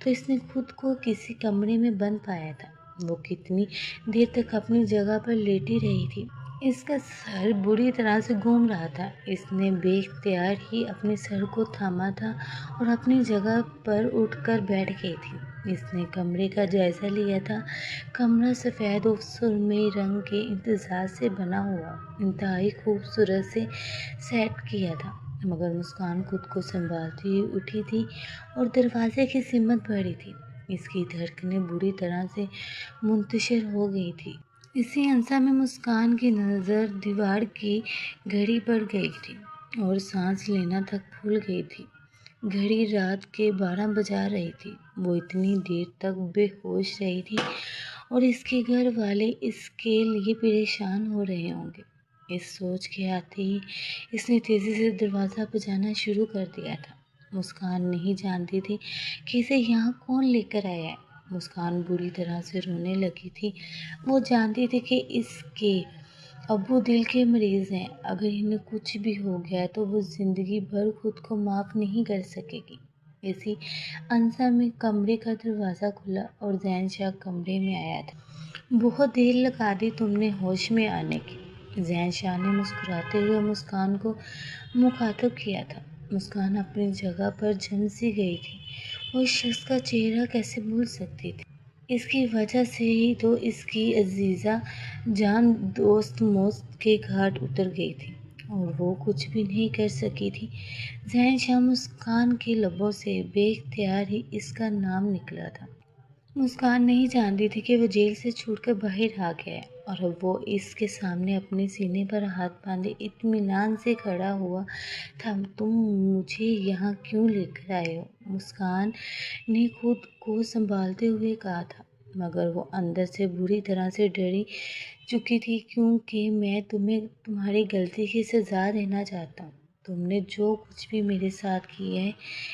تو اس نے خود کو کسی کمرے میں بند پایا تھا۔ وہ کتنی دیر تک اپنی جگہ پر لیٹی رہی تھی۔ اس کا سر بری طرح سے گھوم رہا تھا۔ اس نے بے اختیار ہی اپنے سر کو تھاما تھا اور اپنی جگہ پر اٹھ کر بیٹھ گئی تھی۔ اس نے کمرے کا جائزہ لیا تھا۔ کمرہ سفید و سرمئی رنگ کے امتزاج سے بنا ہوا انتہائی خوبصورت سے سیٹ کیا تھا، مگر مسکان خود کو سنبھالتی ہوئی اٹھی تھی اور دروازے کی سمت بڑھی تھی۔ اس کی دھڑکنیں بری طرح سے منتشر ہو گئی تھی۔ اسی ہنسا میں مسکان کی نظر دیوار کی گھڑی پر گئی تھی اور سانس لینا تک بھول گئی تھی۔ گھڑی رات کے 12 بجا رہی تھی۔ وہ اتنی دیر تک بے ہوش رہی تھی اور اس کے گھر والے اس کے لیے پریشان ہو رہے ہوں گے۔ اس سوچ کے آتے ہی اس نے تیزی سے دروازہ بجانا شروع کر دیا تھا۔ مسکان نہیں جانتی تھی کہ اسے یہاں کون لے کر آیا ہے۔ مسکان بری طرح سے رونے لگی تھی۔ وہ جانتی تھی کہ اس کے ابو دل کے مریض ہیں۔ اگر انہیں کچھ بھی ہو گیا تو وہ زندگی بھر خود کو معاف نہیں کر سکے گی۔ اسی ہنسا میں کمرے کا دروازہ کھلا اور زین شاہ کمرے میں آیا تھا۔ بہت دیر لگا دی تم نے ہوش میں آنے کی، زین شاہ نے مسکراتے ہوئے مسکان کو مخاطب کیا تھا۔ مسکان اپنی جگہ پر جم سی گئی تھی۔ وہ اس شخص کا چہرہ کیسے بھول سکتی تھی؟ اس کی وجہ سے ہی تو اس کی عزیزہ جان دوست موت کے گھاٹ اتر گئی تھی اور وہ کچھ بھی نہیں کر سکی تھی۔ ذہن شاہ مسکان کے لبوں سے بے اختیار ہی اس کا نام نکلا تھا۔ مسکان نہیں جانتی تھی کہ وہ جیل سے چھوٹ کر باہر آ گیا ہے اور اب وہ اس کے سامنے اپنے سینے پر ہاتھ باندھے اطمینان سے کھڑا ہوا تھا۔ تم مجھے یہاں کیوں لے کر آئے ہو؟ مسکان نے خود کو سنبھالتے ہوئے کہا تھا، مگر وہ اندر سے بری طرح سے ڈری چکی تھی کیونکہ میں تمہیں تمہاری غلطی کی سزا دینا چاہتا ہوں۔ تم نے جو کچھ بھی میرے ساتھ کیا ہے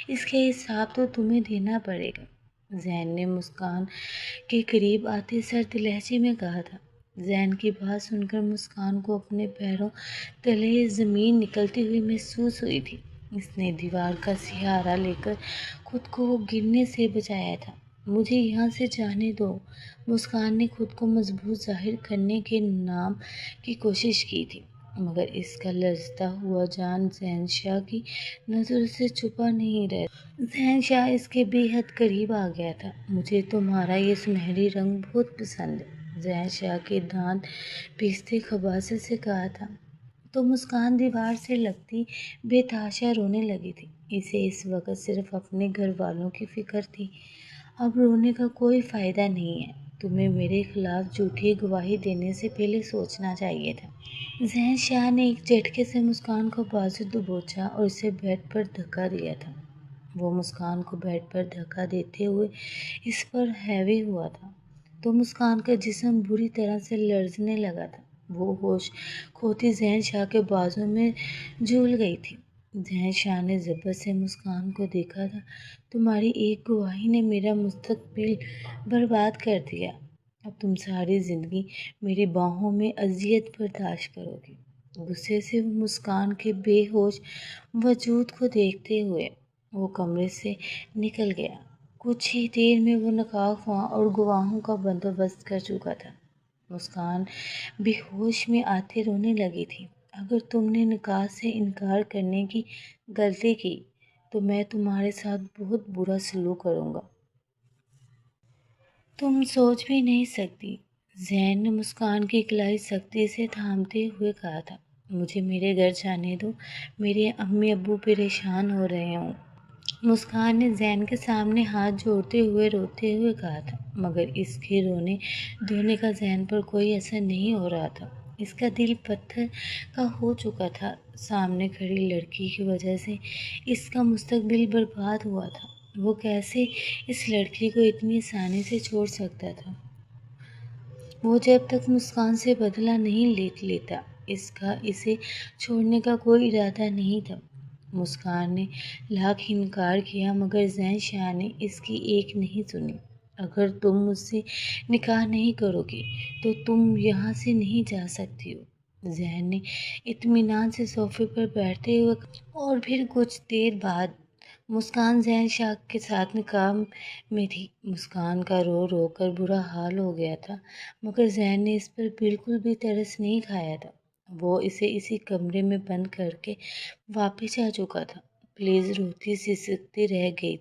اس کا حساب تو تمہیں دینا پڑے گا۔ ذہن نے مسکان کے قریب آتے سرد لہجے میں کہا تھا۔ ذہن کی بات سن کر مسکان کو اپنے پیروں تلے زمین نکلتی ہوئی محسوس ہوئی تھی۔ اس نے دیوار کا سہارا لے کر خود کو گرنے سے بچایا تھا۔ مجھے یہاں سے جانے دو۔ مسکان نے خود کو مضبوط ظاہر کرنے کے نام کی کوشش کی تھی، مگر اس کا لرزتا ہوا جان ذہن شاہ کی نظر سے چھپا نہیں رہا۔ ذہن شاہ اس کے بے حد قریب آ گیا تھا۔ مجھے تمہارا یہ سنہری رنگ بہت پسند ہے، ذہن شاہ کے دانت پیستے خباثت سے کہا تھا۔ تو مسکان دیوار سے لگتی بے تحاشا رونے لگی تھی۔ اسے اس وقت صرف اپنے گھر والوں کی فکر تھی۔ اب رونے کا کوئی فائدہ نہیں ہے۔ تمہیں میرے خلاف جھوٹی گواہی دینے سے پہلے سوچنا چاہیے تھا۔ ذہن شاہ نے ایک جھٹکے سے مسکان کو بازو دبوچا اور اسے بیڈ پر دھکا دیا تھا۔ وہ مسکان کو بیڈ پر دھکا دیتے ہوئے اس پر ہاوی ہوا تھا تو مسکان کا جسم بری طرح سے لرزنے لگا تھا۔ وہ ہوش کھوتی ذہن شاہ کے بازو میں جھول گئی تھی۔ ذہن شاہ نے ضبط سے مسکان کو دیکھا تھا۔ تمہاری ایک گواہی نے میرا مستقبل برباد کر دیا۔ اب تم ساری زندگی میری باہوں میں اذیت برداشت کرو گی۔ غصے سے مسکان کے بے ہوش وجود کو دیکھتے ہوئے وہ کمرے سے نکل گیا۔ کچھ ہی دیر میں وہ نکاح خواہاں اور گواہوں کا بندوبست کر چکا تھا۔ مسکان بے ہوش میں آتے رونے لگی تھی۔ اگر تم نے نکاح سے انکار کرنے کی غلطی کی تو میں تمہارے ساتھ بہت برا سلوک کروں گا۔ تم سوچ بھی نہیں سکتی۔ ذہن نے مسکان کی کلائی سختی سے تھامتے ہوئے کہا تھا۔ مجھے میرے گھر جانے دو، میرے امی ابو پریشان ہو رہے ہوں۔ مسکان نے ذہن کے سامنے ہاتھ جوڑتے ہوئے روتے ہوئے کہا تھا، مگر اس کے رونے دھونے کا ذہن پر کوئی اثر نہیں ہو رہا تھا۔ اس کا دل پتھر کا ہو چکا تھا۔ سامنے کھڑی لڑکی کی وجہ سے اس کا مستقبل برباد ہوا تھا۔ وہ کیسے اس لڑکی کو اتنی آسانی سے چھوڑ سکتا تھا؟ وہ جب تک مسکان سے بدلہ نہیں لے لیتا اس کا اسے چھوڑنے کا کوئی ارادہ نہیں تھا۔ مسکان نے لاکھ انکار کیا مگر ذہن شاہ نے اس کی ایک نہیں سنی۔ اگر تم مجھ سے نکاح نہیں کرو گی تو تم یہاں سے نہیں جا سکتی ہو۔ ذہن نے اطمینان سے صوفے پر بیٹھتے ہوئے اور پھر کچھ دیر بعد مسکان ذہن شاہ کے ساتھ نکاح میں تھی۔ مسکان کا رو رو کر برا حال ہو گیا تھا مگر ذہن نے اس پر بالکل بھی ترس نہیں کھایا تھا۔ وہ اسے اسی کمرے میں بند کر کے واپس آ چکا تھا۔ پلیز روتی سسکتی رہ گئی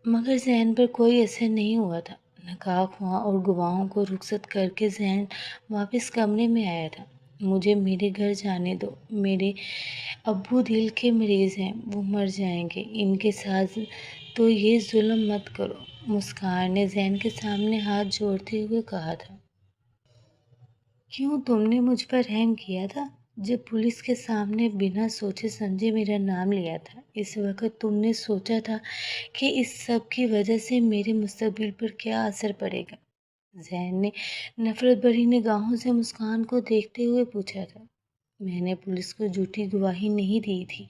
مگر ذہن پر کوئی اثر نہیں ہوا تھا۔ نکاح خواہاں اور گواہوں کو رخصت کر کے ذہن واپس کمرے میں آیا تھا۔ مجھے میرے گھر جانے دو، میرے ابو دل کے مریض ہیں، وہ مر جائیں گے، ان کے ساتھ تو یہ ظلم مت کرو۔ مسکان نے ذہن کے سامنے ہاتھ جوڑتے ہوئے کہا تھا۔ کیوں تم نے مجھ پر رحم کیا تھا جب پولیس کے سامنے بنا سوچے سمجھے میرا نام لیا تھا؟ اس وقت تم نے سوچا تھا کہ اس سب کی وجہ سے میرے مستقبل پر کیا اثر پڑے گا؟ ذہن نے نفرت بھری نگاہوں سے مسکان کو دیکھتے ہوئے پوچھا تھا۔ میں نے پولیس کو جھوٹی گواہی نہیں دی تھی،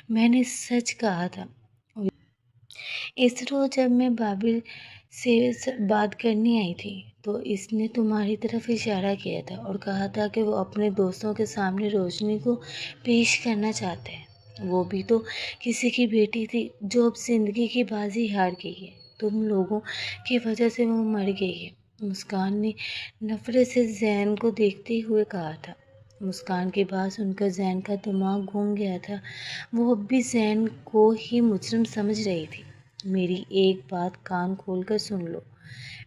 میں نے سچ کہا تھا۔ اس روز جب میں بابر سے بات کرنے آئی تھی تو اس نے تمہاری طرف اشارہ کیا تھا اور کہا تھا کہ وہ اپنے دوستوں کے سامنے روشنی کو پیش کرنا چاہتے ہیں۔ وہ بھی تو کسی کی بیٹی تھی جو اب زندگی کی بازی ہار گئی ہے۔ تم لوگوں کی وجہ سے وہ مر گئی ہے۔ مسکان نے نفرت سے ذہن کو دیکھتے ہوئے کہا تھا۔ مسکان کی بات سن کر ذہن کا دماغ گھوم گیا تھا۔ وہ اب بھی ذہن کو ہی مجرم سمجھ رہی تھی۔ میری ایک بات کان کھول کر سن لو،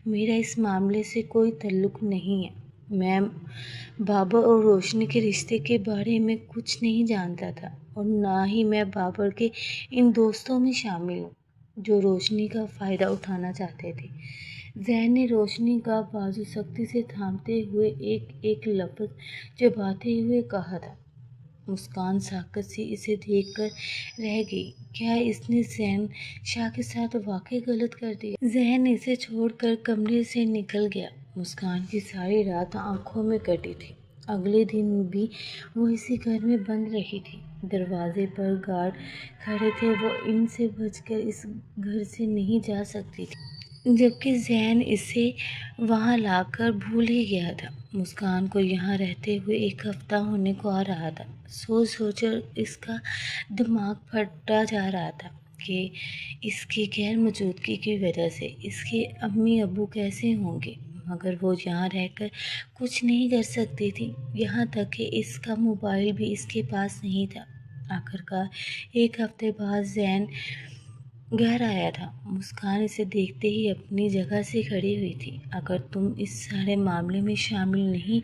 میرا اس معاملے سے کوئی تعلق نہیں ہے۔ میں بابر اور روشنی کے رشتے کے بارے میں کچھ نہیں جانتا تھا، اور نہ ہی میں بابر کے ان دوستوں میں شامل ہوں جو روشنی کا فائدہ اٹھانا چاہتے تھے۔ زین نے روشنی کا بازو سختی سے تھامتے ہوئے ایک ایک لفظ چباتے ہوئے کہا تھا۔ مسکان ساکت سی اسے دیکھ کر رہ گئی۔ کیا اس نے زین شاہ کے ساتھ واقعی غلط کر دیا؟ زین اسے چھوڑ کر کمرے سے نکل گیا۔ مسکان کی ساری رات آنکھوں میں کٹی تھی۔ اگلے دن بھی وہ اسی گھر میں بند رہی تھی۔ دروازے پر گارڈ کھڑے تھے، وہ ان سے بچ کر اس گھر سے نہیں جا سکتی تھی، جبکہ زین اسے وہاں لا کر بھول ہی گیا تھا۔ مسکان کو یہاں رہتے ہوئے ایک ہفتہ ہونے کو آ رہا تھا۔ سوچ سوچ کر اس کا دماغ پھٹا جا رہا تھا کہ اس کی غیر موجودگی کی وجہ سے اس کے امی ابو کیسے ہوں گے، مگر وہ یہاں رہ کر کچھ نہیں کر سکتی تھی، یہاں تک کہ اس کا موبائل بھی اس کے پاس نہیں تھا۔ آخرکار ایک ہفتے بعد زین گھر آیا تھا۔ مسکان اسے دیکھتے ہی اپنی جگہ سے کھڑی ہوئی تھی۔ اگر تم اس سارے معاملے میں شامل نہیں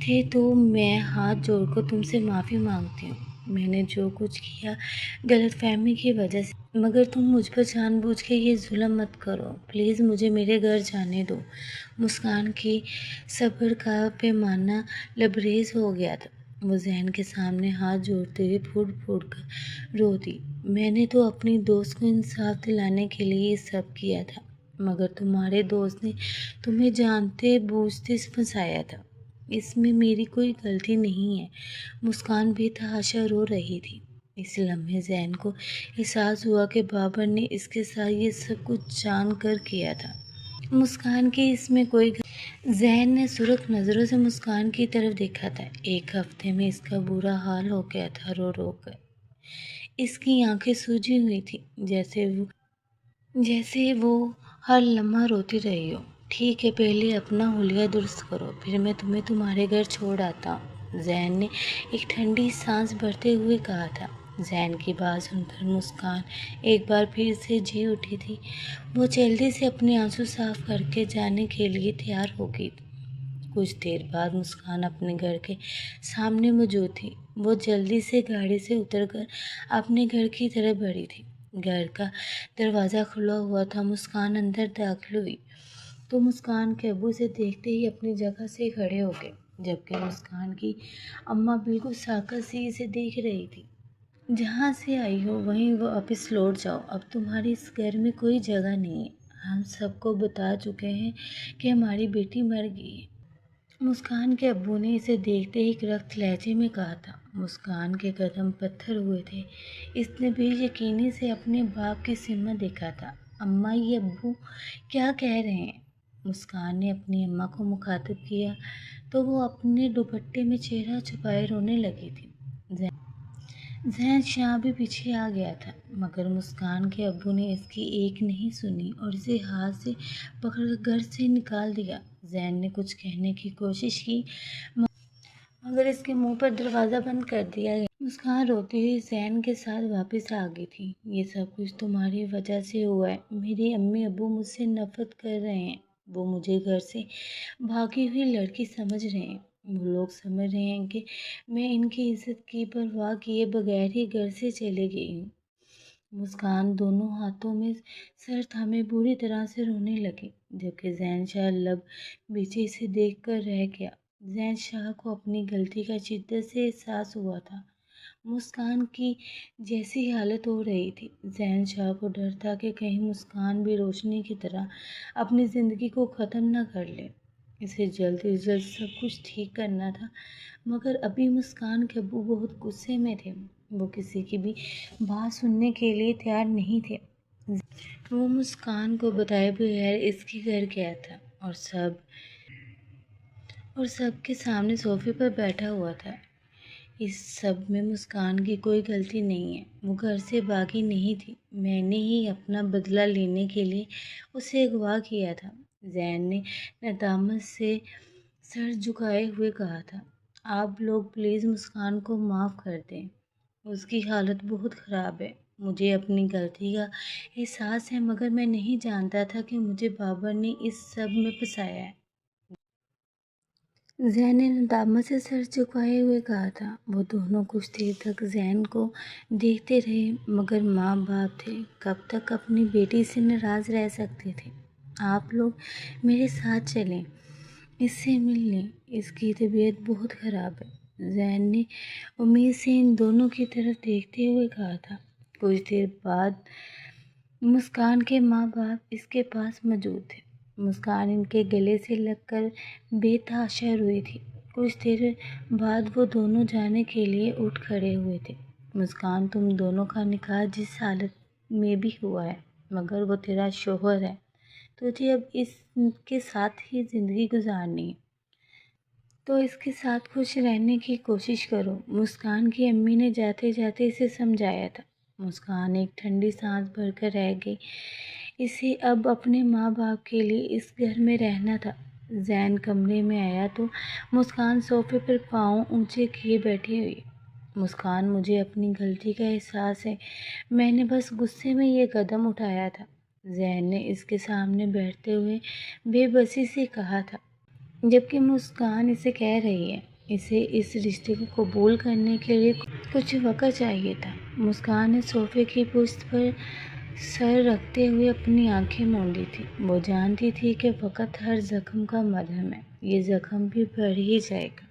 تھے تو میں ہاتھ جوڑ کر تم سے معافی مانگتی ہوں۔ میں نے جو کچھ کیا غلط فہمی کی وجہ سے، مگر تم مجھ پر جان بوجھ کے یہ ظلم مت کرو، پلیز مجھے میرے گھر جانے دو۔ مسکان کی صبر کا پیمانہ لبریز ہو گیا تھا۔ وہ زین کے سامنے ہاتھ جوڑتے ہوئے پھوٹ پھوٹ کر رو دی۔ میں نے تو اپنی دوست کو انصاف دلانے کے لیے یہ سب کیا تھا، مگر تمہارے دوست نے تمہیں جانتے بوجھتے پھنسایا تھا، اس میں میری کوئی غلطی نہیں ہے۔ مسکان بے تحاشا رو رہی تھی۔ اس لمحے زین کو احساس ہوا کہ بابر نے اس کے ساتھ یہ سب کچھ جان کر کیا تھا۔ مسکان کی اس میں کوئی زین نے سرخ نظروں سے مسکان کی طرف دیکھا تھا۔ ایک ہفتے میں اس کا برا حال ہو گیا تھا، رو رو کر اس کی آنکھیں سوجی ہوئی تھیں، جیسے وہ ہر لمحہ روتی رہی ہو۔ ٹھیک ہے، پہلے اپنا حلیہ درست کرو، پھر میں تمہیں تمہارے گھر چھوڑ آتا ہوں، زین نے ایک ٹھنڈی سانس بھرتے ہوئے کہا تھا۔ زین کی بات سن کر مسکان ایک بار پھر سے جی اٹھی تھی۔ وہ جلدی سے اپنے آنسو صاف کر کے جانے کے لیے تیار ہو گئی۔ کچھ دیر بعد مسکان اپنے گھر کے سامنے موجود تھی۔ وہ جلدی سے گاڑی سے اتر کر اپنے گھر کی طرف بڑھی تھی۔ گھر کا دروازہ کھلا ہوا تھا۔ مسکان اندر داخل ہوئی تو مسکان کے ابو اسے دیکھتے ہی اپنی جگہ سے کھڑے ہو گئے، جبکہ مسکان کی اماں بالکل ساکت سی اسے دیکھ رہی تھی۔ جہاں سے آئی ہو وہیں واپس لوٹ جاؤ، اب تمہاری اس گھر میں کوئی جگہ نہیں ہے۔ ہم سب کو بتا چکے ہیں کہ ہماری بیٹی مر گئی ہے۔ مسکان کے ابو نے اسے دیکھتے ہی کرخت لہجے میں کہا تھا۔ مسکان کے قدم پتھر ہوئے تھے۔ اس نے بے یقینی سے اپنے باپ کی سمت دیکھا تھا۔ اماں، یہ ابو کیا کہہ رہے ہیں؟ مسکان نے اپنی اماں کو مخاطب کیا تو وہ اپنے دوپٹے میں چہرہ چھپائے رونے لگی تھی۔ زین شاہ بھی پیچھے آ گیا تھا، مگر مسکان کے ابو نے اس کی ایک نہیں سنی اور اسے ہاتھ سے پکڑ کر گھر سے نکال دیا۔ زین نے کچھ کہنے کی کوشش کی، مگر اس کے منہ پر دروازہ بند کر دیا گیا۔ مسکان روتی ہوئی زین کے ساتھ واپس آ گئی تھی۔ یہ سب کچھ تمہاری وجہ سے ہوا ہے۔ میری امی ابو مجھ سے نفرت کر رہے ہیں۔ وہ مجھے گھر سے بھاگی ہوئی لڑکی سمجھ رہے ہیں۔ وہ لوگ سمجھ رہے ہیں کہ میں ان کی عزت کی پرواہ کیے بغیر ہی گھر سے چلی گئی ہوں۔ مسکان دونوں ہاتھوں میں سر تھامے بری طرح سے رونے لگی، جبکہ زین شاہ لب بیچے اسے دیکھ کر رہ گیا۔ زین شاہ کو اپنی غلطی کا شدت سے احساس ہوا تھا۔ مسکان کی جیسی حالت ہو رہی تھی، زین شاہ کو ڈر تھا کہ کہیں مسکان بھی روشنی کی طرح اپنی زندگی کو ختم نہ کر لے۔ اسے جلد از جلد سب کچھ ٹھیک کرنا تھا، مگر ابھی مسکان کے ابو بہت غصے میں تھے۔ وہ کسی کی بھی بات سننے کے لیے تیار نہیں تھے۔ وہ مسکان کو بتائے بغیر اس کے گھر گیا تھا اور سب کے سامنے صوفے پر بیٹھا ہوا تھا۔ اس سب میں مسکان کی کوئی غلطی نہیں ہے۔ وہ گھر سے بھاگی نہیں تھی، میں نے ہی اپنا بدلہ لینے کے لیے اسے اغوا کیا تھا۔ زین نے ندامت سے سر جھکائے ہوئے کہا تھا۔ آپ لوگ پلیز مسکان کو معاف کر دیں، اس کی حالت بہت خراب ہے۔ مجھے اپنی غلطی کا احساس ہے، مگر میں نہیں جانتا تھا کہ مجھے بابر نے اس سب میں پھنسایا ہے۔ زین نے ندامت سے سر جھکائے ہوئے کہا تھا۔ وہ دونوں کچھ دیر تک زین کو دیکھتے رہے، مگر ماں باپ تھے، کب تک اپنی بیٹی سے ناراض رہ سکتے تھے۔ آپ لوگ میرے ساتھ چلیں، اس سے مل لیں، اس کی طبیعت بہت خراب ہے، زین نے امید سے ان دونوں کی طرف دیکھتے ہوئے کہا تھا۔ کچھ دیر بعد مسکان کے ماں باپ اس کے پاس موجود تھے۔ مسکان ان کے گلے سے لگ کر بے تحاشا روئی تھی۔ کچھ دیر بعد وہ دونوں جانے کے لیے اٹھ کھڑے ہوئے تھے۔ مسکان، تم دونوں کا نکاح جس حالت میں بھی ہوا ہے، مگر وہ تیرا شوہر ہے، تجھے اب اس کے ساتھ ہی زندگی گزارنی ہے، تو اس کے ساتھ خوش رہنے کی کوشش کرو، مسکان کی امی نے جاتے جاتے اسے سمجھایا تھا۔ مسکان ایک ٹھنڈی سانس بھر کر رہ گئی۔ اسے اب اپنے ماں باپ کے لیے اس گھر میں رہنا تھا۔ زین کمرے میں آیا تو مسکان صوفے پر پاؤں اونچے کیے بیٹھی ہوئی۔ مسکان، مجھے اپنی غلطی کا احساس ہے، میں نے بس غصے میں یہ قدم اٹھایا تھا، زین نے اس کے سامنے بیٹھتے ہوئے بے بسی سے کہا تھا، جبکہ مسکان اسے کہہ رہی ہے۔ اسے اس رشتے کو قبول کرنے کے لیے کچھ وقت چاہیے تھا۔ مسکان نے صوفے کی پشت پر سر رکھتے ہوئے اپنی آنکھیں موندی تھیں۔ وہ جانتی تھی کہ وقت ہر زخم کا مرہم ہے، یہ زخم بھی بڑھ ہی جائے گا۔